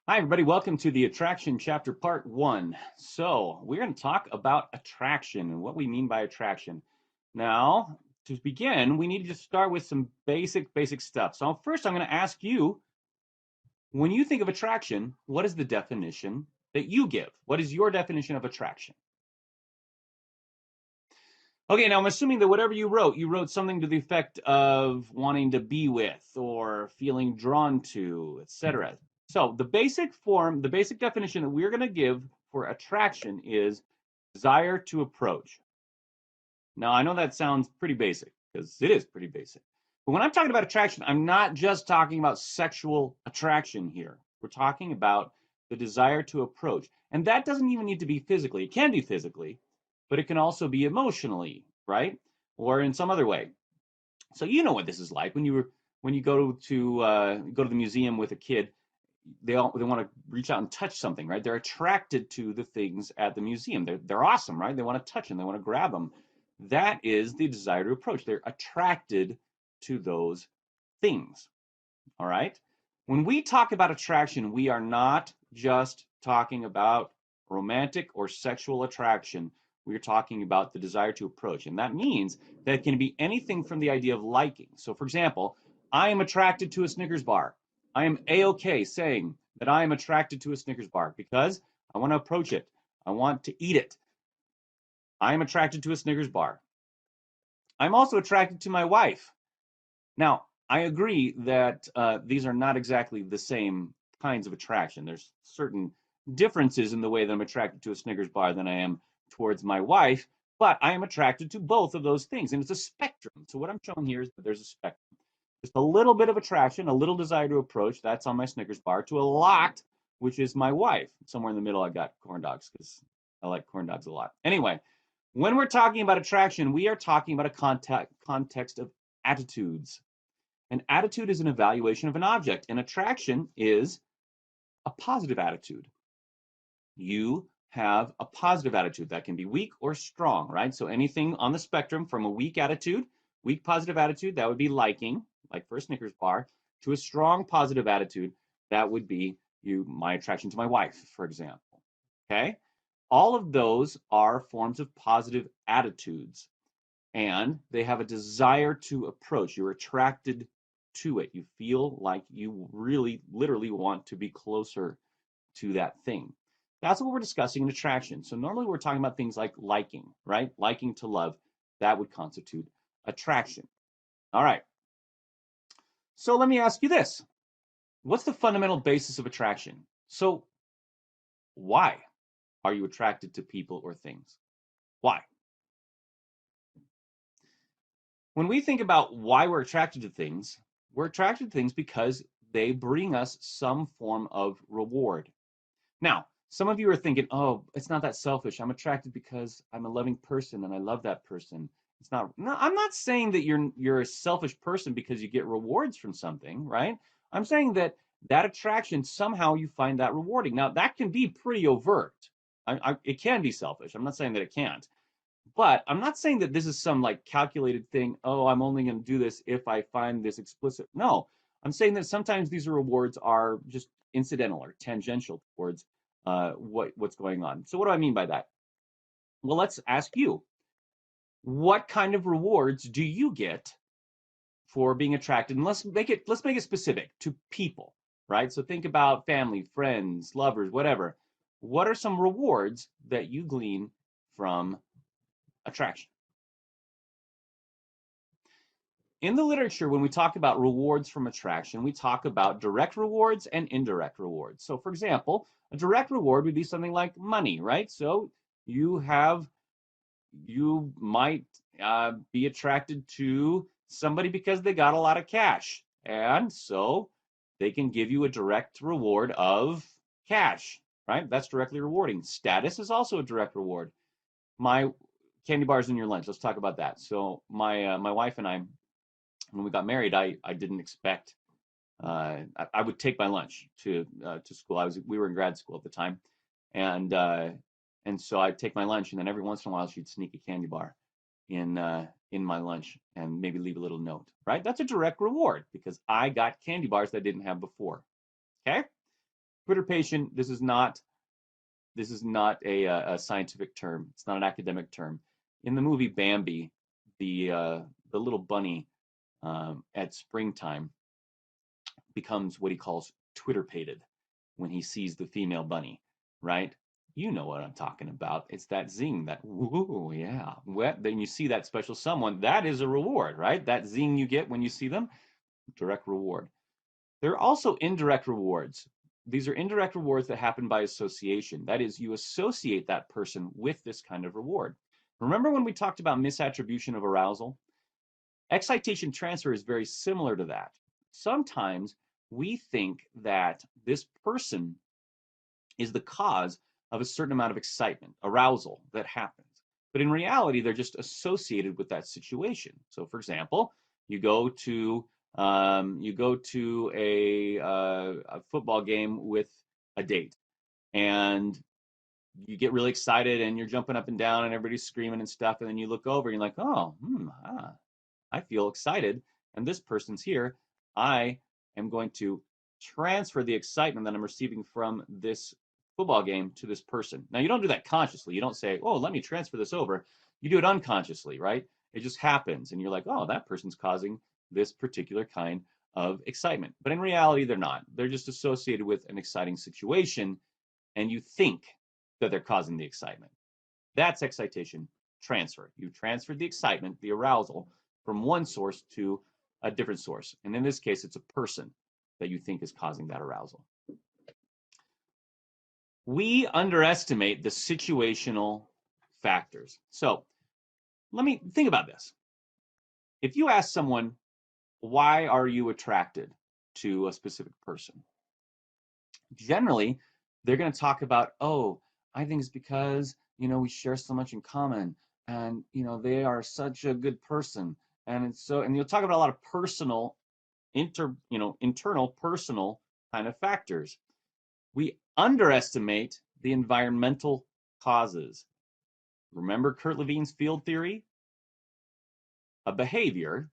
Hi, everybody. Welcome to the attraction chapter part 1. So, we're going to talk about attraction and what we mean by attraction. Now, to begin, we need to just start with some basic stuff. So, first, I'm going to ask you, when you think of attraction, what is the definition that you give? What is your definition of attraction? Okay, now I'm assuming that whatever you wrote something to the effect of wanting to be with or feeling drawn to, etc. So the basic form, the basic definition that we're going to give for attraction is desire to approach. Now I know that sounds pretty basic because it is pretty basic. But when I'm talking about attraction, I'm not just talking about sexual attraction here. We're talking about the desire to approach. And that doesn't even need to be physically. It can be physically, but it can also be emotionally, right? Or in some other way. So you know what this is like when you go to the museum with a kid. They want to reach out and touch something, right? They're attracted to the things at the museum. They're awesome, right? They want to touch them. They want to grab them. That is the desire to approach. They're attracted to those things. All right. When we talk about attraction, we are not just talking about romantic or sexual attraction. We're talking about the desire to approach. And that means that it can be anything from the idea of liking. So, for example, I am attracted to a Snickers bar. I am A-OK saying that I am attracted to a Snickers bar because I want to approach it. I want to eat it. I am attracted to a Snickers bar. I'm also attracted to my wife. Now, I agree that these are not exactly the same kinds of attraction. There's certain differences in the way that I'm attracted to a Snickers bar than I am towards my wife, but I am attracted to both of those things, and it's a spectrum. So what I'm showing here is that there's a spectrum. Just a little bit of attraction, a little desire to approach, that's on my Snickers bar, to a lot, which is my wife. Somewhere in the middle, I got corn dogs because I like corn dogs a lot. Anyway, when we're talking about attraction, we are talking about a context of attitudes. An attitude is an evaluation of an object. An attraction is a positive attitude. You have a positive attitude that can be weak or strong, right? So anything on the spectrum from a weak attitude, weak positive attitude, that would be liking, like for a Snickers bar, to a strong positive attitude, that would be my attraction to my wife, for example. Okay? All of those are forms of positive attitudes, and they have a desire to approach. You're attracted to it. You feel like you really, literally want to be closer to that thing. That's what we're discussing in attraction. So normally we're talking about things like liking, right? Liking to love. That would constitute attraction. All right. So let me ask you this. What's the fundamental basis of attraction? So why are you attracted to people or things? Why? When we think about why we're attracted to things because they bring us some form of reward. Now, some of you are thinking, oh, it's not that selfish. I'm attracted because I'm a loving person and I love that person. It's not, no, I'm not saying that you're a selfish person because you get rewards from something, right? I'm saying that that attraction, somehow you find that rewarding. Now, that can be pretty overt. It can be selfish. I'm not saying that it can't. But I'm not saying that this is some like calculated thing. Oh, I'm only going to do this if I find this explicit. No, I'm saying that sometimes these rewards are just incidental or tangential towards what's going on. So what do I mean by that? Well, let's ask you, what kind of rewards do you get for being attracted? And let's make it specific to people, right? So think about family, friends, lovers, whatever. What are some rewards that you glean from attraction? In the literature, when we talk about rewards from attraction, we talk about direct rewards and indirect rewards. So, for example, a direct reward would be something like money, right? So you might be attracted to somebody because they got a lot of cash, and so they can give you a direct reward of cash, right? That's directly rewarding. Status is also a direct reward. My candy bars in your lunch. Let's talk about that. So my wife and I, when we got married, I didn't expect. I would take my lunch to school. We were in grad school at the time, and and so I'd take my lunch, and then every once in a while she'd sneak a candy bar in my lunch and maybe leave a little note. Right? That's a direct reward because I got candy bars that I didn't have before. Okay. Twitterpation, this is not a scientific term. It's not an academic term. In the movie Bambi, the little bunny at springtime becomes what he calls Twitterpated when he sees the female bunny, right? You know what I'm talking about. It's that zing, that woo, yeah. Then you see that special someone. That is a reward, right? That zing you get when you see them, direct reward. There are also indirect rewards. These are indirect rewards that happen by association. That is, you associate that person with this kind of reward. Remember when we talked about misattribution of arousal? Excitation transfer is very similar to that. Sometimes we think that this person is the cause of a certain amount of excitement, arousal that happens. But in reality, they're just associated with that situation. So, for example, you go to a football game with a date, and you get really excited, and you're jumping up and down, and everybody's screaming and stuff, and then you look over, and you're like, oh, I feel excited, and this person's here. I am going to transfer the excitement that I'm receiving from this football game to this person. Now, you don't do that consciously. You don't say, oh, let me transfer this over. You do it unconsciously, right? It just happens, and you're like, oh, that person's causing this particular kind of excitement. But in reality, they're not. They're just associated with an exciting situation, and you think that they're causing the excitement. That's excitation transfer. You transferred the excitement, the arousal, from one source to a different source. And in this case, it's a person that you think is causing that arousal. We underestimate the situational factors. So let me think about this. If you ask someone, why are you attracted to a specific person? Generally, they're going to talk about, oh, I think it's because, we share so much in common, and, they are such a good person. And you'll talk about a lot of personal, internal personal kind of factors. We underestimate the environmental causes. Remember Kurt Levine's field theory? A behavior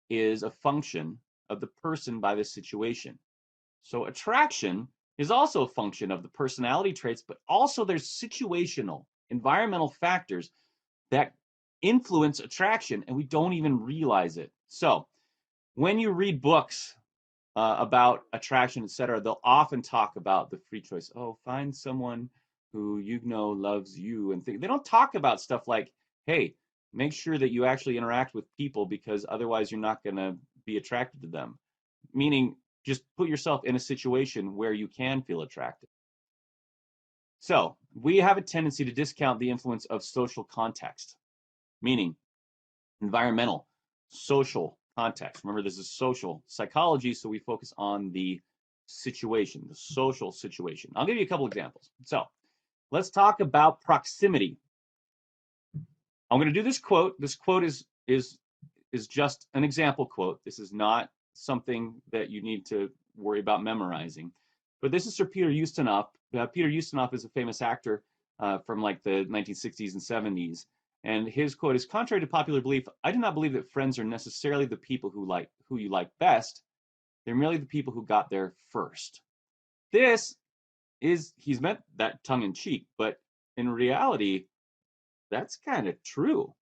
is a function of the person by the situation. So attraction is also a function of the personality traits, but also there's situational, environmental factors that influence attraction, and we don't even realize it. So when you read books about attraction, etc., they'll often talk about the free choice. Oh, find someone who loves you, and they don't talk about stuff like, hey, make sure that you actually interact with people, because otherwise you're not going to be attracted to them. Meaning, just put yourself in a situation where you can feel attracted. So we have a tendency to discount the influence of social context, meaning environmental, social context. Remember, this is social psychology, so we focus on the situation, the social situation. I'll give you a couple examples. So let's talk about proximity. I'm going to do this quote. This quote is just an example quote. This is not something that you need to worry about memorizing. But this is Sir Peter Ustinov. Peter Ustinov is a famous actor from like the 1960s and 70s. And his quote is, contrary to popular belief, I do not believe that friends are necessarily the people who you like best. They're merely the people who got there first. He's meant that tongue in cheek, but in reality, that's kind of true.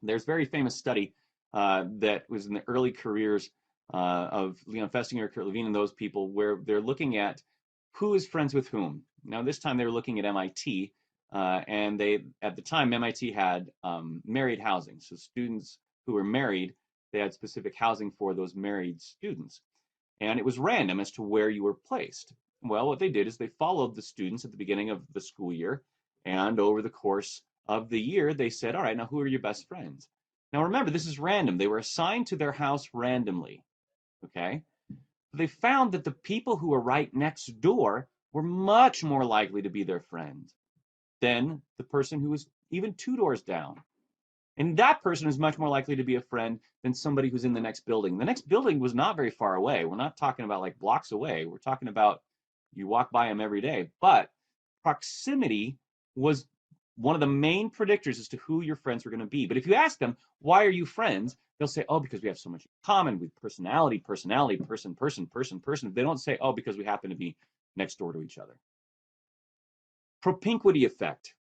There's a very famous study that was in the early careers of Leon Festinger, Kurt Levine, and those people, where they're looking at who is friends with whom. Now, this time they were looking at MIT, and at the time, MIT had married housing. So students who were married, they had specific housing for those married students. And it was random as to where you were placed. Well, what they did is they followed the students at the beginning of the school year, and over the course of the year, they said, all right, now who are your best friends? Now remember, this is random. They were assigned to their house randomly, okay? They found that the people who were right next door were much more likely to be their friend than the person who was even 2 doors down. And that person is much more likely to be a friend than somebody who's in the next building. The next building was not very far away. We're not talking about like blocks away. We're talking about you walk by them every day. But proximity was one of the main predictors as to who your friends were going to be. But if you ask them, why are you friends? They'll say, oh, because we have so much in common with personality, person. They don't say, oh, because we happen to be next door to each other. Propinquity effect.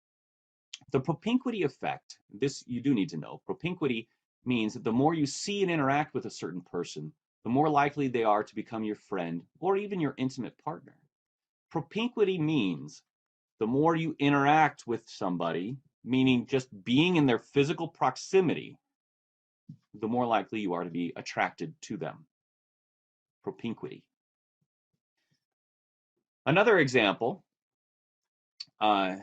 The propinquity effect, this you do need to know. Propinquity means that the more you see and interact with a certain person, the more likely they are to become your friend or even your intimate partner. Propinquity means the more you interact with somebody, meaning just being in their physical proximity, the more likely you are to be attracted to them. Propinquity. Another example, so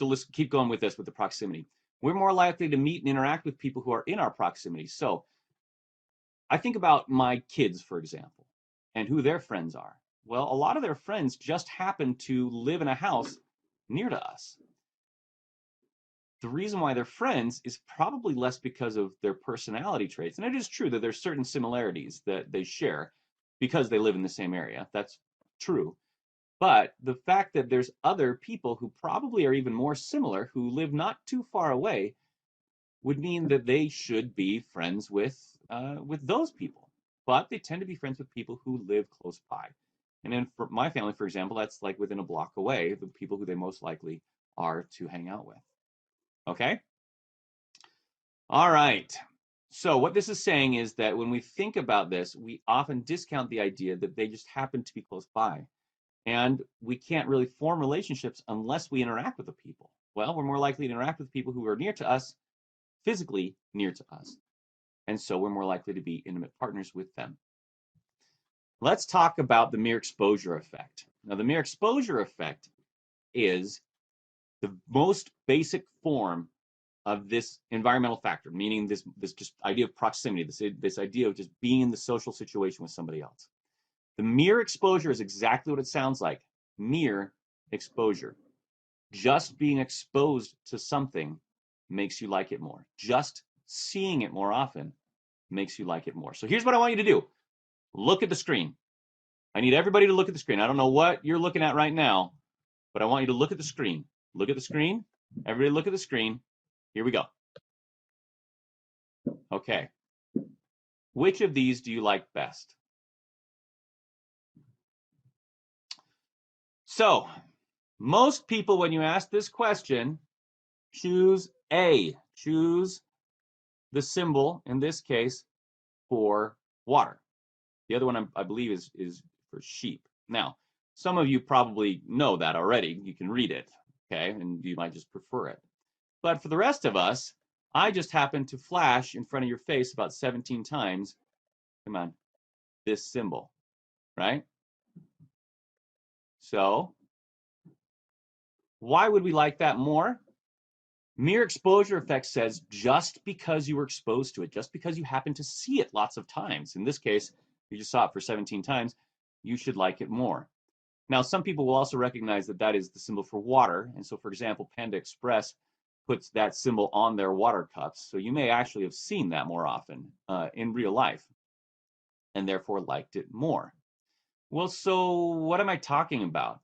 let's keep going with this, with the proximity. We're more likely to meet and interact with people who are in our proximity. So I think about my kids, for example, and who their friends are. Well, a lot of their friends just happen to live in a house near to us. The reason why they're friends is probably less because of their personality traits. And it is true that there's certain similarities that they share because they live in the same area. That's true. But the fact that there's other people who probably are even more similar who live not too far away would mean that they should be friends with those people. But they tend to be friends with people who live close by. And then for my family, for example, that's like within a block away, the people who they most likely are to hang out with. Okay? All right. So what this is saying is that when we think about this, we often discount the idea that they just happen to be close by. And we can't really form relationships unless we interact with the people. Well, we're more likely to interact with people who are near to us, physically near to us. And so we're more likely to be intimate partners with them. Let's talk about the mere exposure effect. Now, the mere exposure effect is the most basic form of this environmental factor, meaning this just idea of proximity, this idea of just being in the social situation with somebody else. The mere exposure is exactly what it sounds like. Mere exposure. Just being exposed to something makes you like it more. Just seeing it more often makes you like it more. So here's what I want you to do. Look at the screen. I need everybody to look at the screen. I don't know what you're looking at right now, but I want you to look at the screen. Look at the screen. Everybody look at the screen. Here we go. Okay. Which of these do you like best? So, most people, when you ask this question, choose A. Choose the symbol, in this case, for water. The other one, I believe, is for sheep. Now, some of you probably know that already. You can read it, okay? And you might just prefer it. But for the rest of us, I just happened to flash in front of your face about 17 times, come on, this symbol, right? So, why would we like that more? Mere exposure effect says just because you were exposed to it, just because you happen to see it lots of times, in this case, you just saw it for 17 times, you should like it more. Now, some people will also recognize that that is the symbol for water. And so, for example, Panda Express puts that symbol on their water cups. So you may actually have seen that more often in real life and therefore liked it more. Well, so what am I talking about?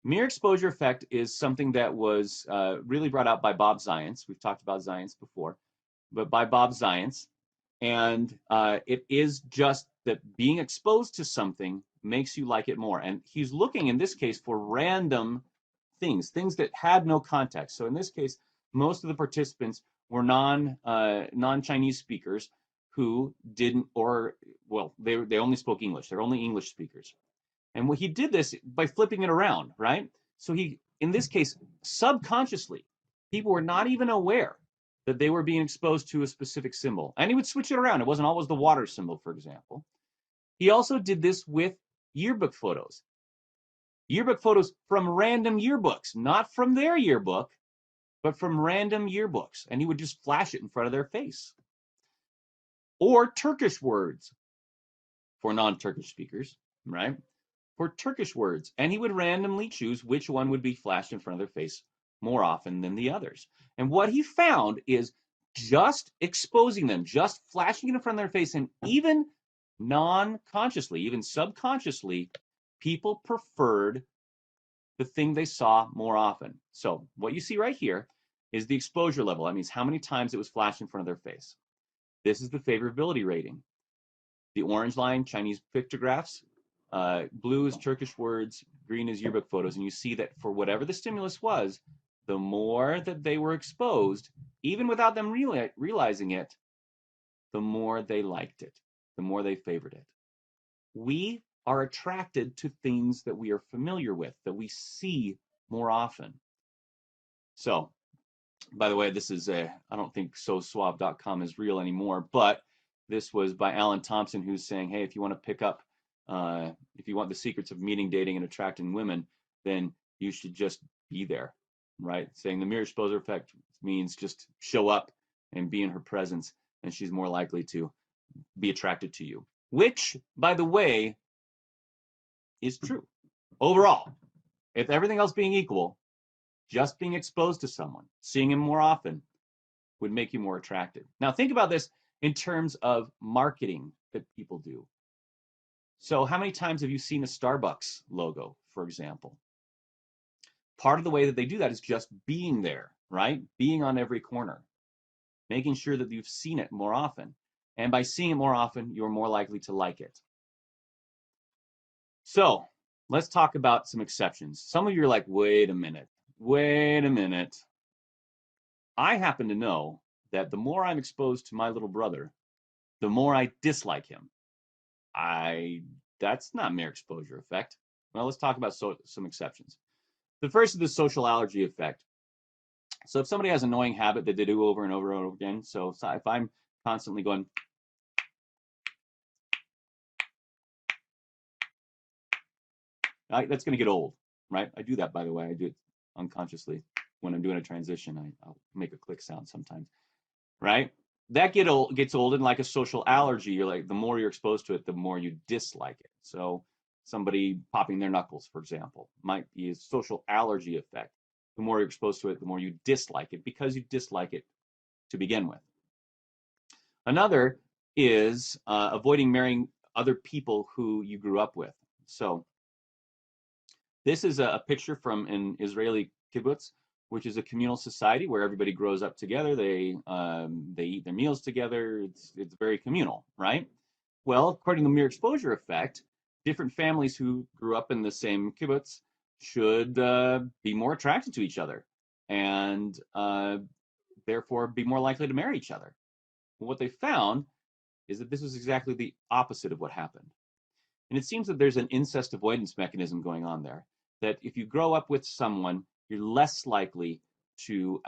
Mere exposure effect is something that was really brought out by Bob Zients. We've talked about Zients before, but by Bob Zients. And it is just that being exposed to something makes you like it more. And he's looking, in this case, for random things that had no context. So in this case, most of the participants were non-Chinese speakers who didn't, or, well, they only spoke English. They're only English speakers. And he did this by flipping it around, right? So he, in this case, subconsciously, people were not even aware that they were being exposed to a specific symbol. And he would switch it around. It wasn't always the water symbol, for example. He also did this with yearbook photos. Yearbook photos from random yearbooks, not from their yearbook, but from random yearbooks. And he would just flash it in front of their face. Or Turkish words for non-Turkish speakers, right? For Turkish words. And he would randomly choose which one would be flashed in front of their face more often than the others. And what he found is just exposing them, just flashing it in front of their face, and even non-consciously, even subconsciously, people preferred the thing they saw more often. So what you see right here is the exposure level. That means how many times it was flashed in front of their face. This is the favorability rating. The orange line, Chinese pictographs, blue is Turkish words, green is yearbook photos. And you see that for whatever the stimulus was, the more that they were exposed, even without them realizing it, the more they liked it, the more they favored it. We are attracted to things that we are familiar with, that we see more often. So, by the way, this is I don't think SoSuave.com is real anymore, but this was by Alan Thompson, who's saying, hey, if you want to pick up, if you want the secrets of meeting, dating, and attracting women, then you should just be there, right? Saying the mirror exposure effect means just show up and be in her presence, and she's more likely to be attracted to you, which, by the way, is true. Overall, if everything else being equal, just being exposed to someone, seeing him more often, would make you more attractive. Now, think about this in terms of marketing that people do. So how many times have you seen a Starbucks logo, for example? Part of the way that they do that is just being there, right? Being on every corner, making sure that you've seen it more often. And by seeing it more often, you're more likely to like it. So let's talk about some exceptions. Some of you are like, wait a minute. I happen to know that the more I'm exposed to my little brother, the more I dislike him. That's not mere exposure effect. Well, let's talk about some exceptions. The first is the social allergy effect. So if somebody has an annoying habit that they do over and over and over again, so if I'm constantly going, that's going to get old, right? I do that, by the way. I do it unconsciously. When I'm doing a transition, I'll make a click sound sometimes, right? That gets old, and like a social allergy, you're like, the more you're exposed to it, the more you dislike it. So somebody popping their knuckles, for example, might be a social allergy effect. The more you're exposed to it, the more you dislike it because you dislike it to begin with. Another is avoiding marrying other people who you grew up with. So this is a picture from an Israeli kibbutz, which is a communal society where everybody grows up together. They eat their meals together. It's very communal, right? Well, according to the mere exposure effect, different families who grew up in the same kibbutz should be more attracted to each other, and therefore be more likely to marry each other. Well, what they found is that this was exactly the opposite of what happened. And it seems that there's an incest avoidance mechanism going on there, that if you grow up with someone, you're less likely to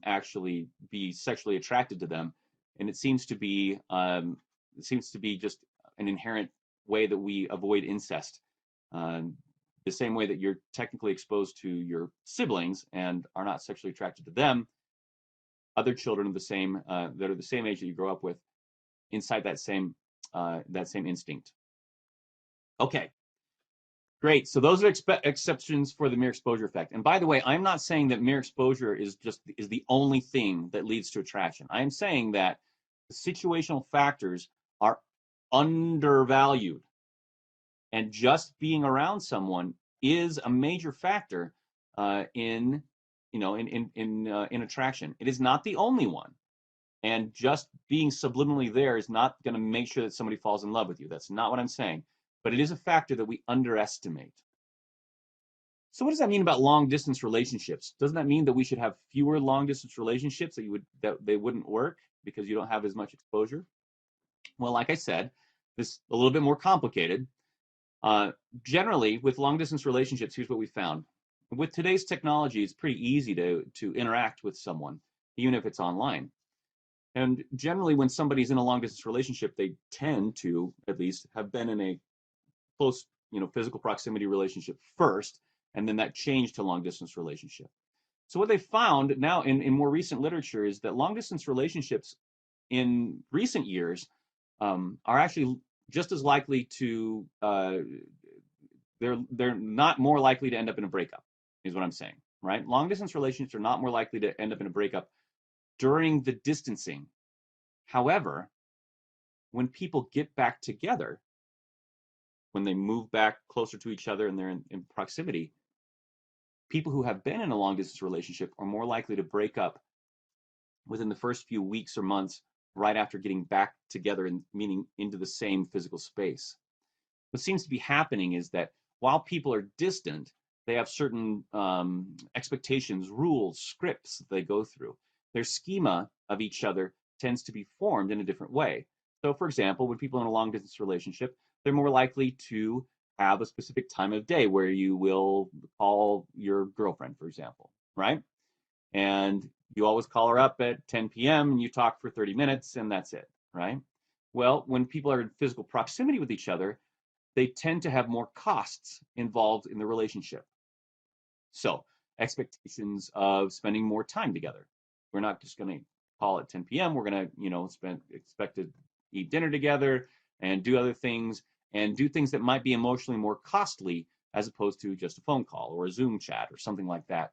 actually be sexually attracted to them. And it seems to be just an inherent way that we avoid incest. The same way that you're technically exposed to your siblings and are not sexually attracted to them, other children of the same that are the same age that you grow up with incite that same instinct. Okay, great. So those are exceptions for the mere exposure effect. And by the way, I'm not saying that mere exposure is the only thing that leads to attraction. I am saying that the situational factors are undervalued, and just being around someone is a major factor in attraction. It is not the only one. And just being subliminally there is not going to make sure that somebody falls in love with you. That's not what I'm saying. But it is a factor that we underestimate. So what does that mean about long distance relationships? Doesn't that mean that we should have fewer long distance relationships, that they wouldn't work because you don't have as much exposure? Well, like I said, this is a little bit more complicated. Generally, with long distance relationships, here's what we found. With today's technology, it's pretty easy to interact with someone, even if it's online. And generally, when somebody's in a long distance relationship, they tend to, at least, have been in a close, physical proximity relationship first, and then that changed to long distance relationship. So what they found now in more recent literature is that long distance relationships in recent years are actually just as likely to, they're not more likely to end up in a breakup, is what I'm saying, right? Long distance relationships are not more likely to end up in a breakup during the distancing. However, when people get back together, when they move back closer to each other and they're in proximity, people who have been in a long distance relationship are more likely to break up within the first few weeks or months right after getting back together and meaning into the same physical space. What seems to be happening is that while people are distant, they have certain expectations, rules, scripts that they go through. Their schema of each other tends to be formed in a different way. So, for example, when people in a long distance relationship, they're more likely to have a specific time of day where you will call your girlfriend, for example, right? And you always call her up at 10 p.m. and you talk for 30 minutes and that's it, right? Well, when people are in physical proximity with each other, they tend to have more costs involved in the relationship. So, expectations of spending more time together. We're not just going to call at 10 p.m. We're going to, expect to eat dinner together and do other things and do things that might be emotionally more costly as opposed to just a phone call or a Zoom chat or something like that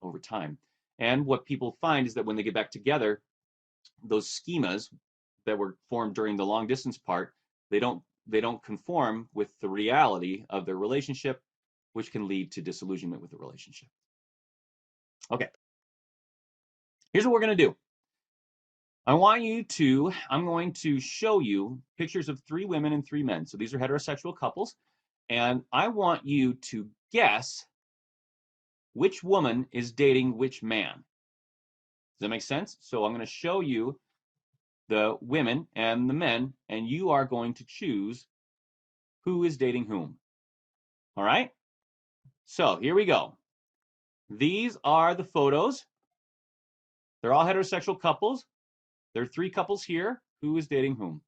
over time. And what people find is that when they get back together, those schemas that were formed during the long distance part, they don't conform with the reality of their relationship, which can lead to disillusionment with the relationship. Okay, here's what we're going to do. I'm going to show you pictures of 3 women and 3 men. So these are heterosexual couples. And I want you to guess which woman is dating which man. Does that make sense? So I'm going to show you the women and the men, and you are going to choose who is dating whom. All right? So here we go. These are the photos. They're all heterosexual couples. There are 3 couples here. Who is dating whom?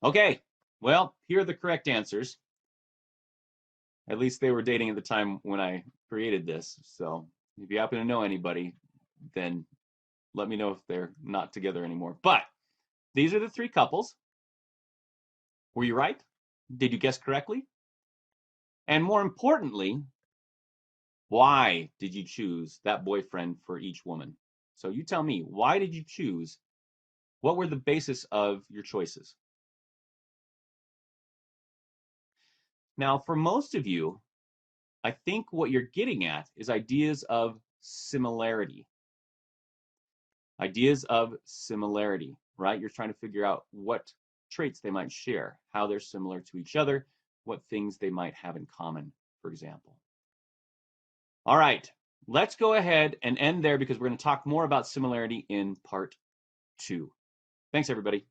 Okay, well, here are the correct answers. At least they were dating at the time when I created this. So if you happen to know anybody, then let me know if they're not together anymore. But these are the 3 couples. Were you right? Did you guess correctly? And more importantly, why did you choose that boyfriend for each woman? So you tell me, why did you choose? What were the basis of your choices? Now, for most of you, I think what you're getting at is ideas of similarity. Ideas of similarity, right? You're trying to figure out what traits they might share, how they're similar to each other, what things they might have in common, for example. All right, let's go ahead and end there because we're going to talk more about similarity in part 2. Thanks, everybody.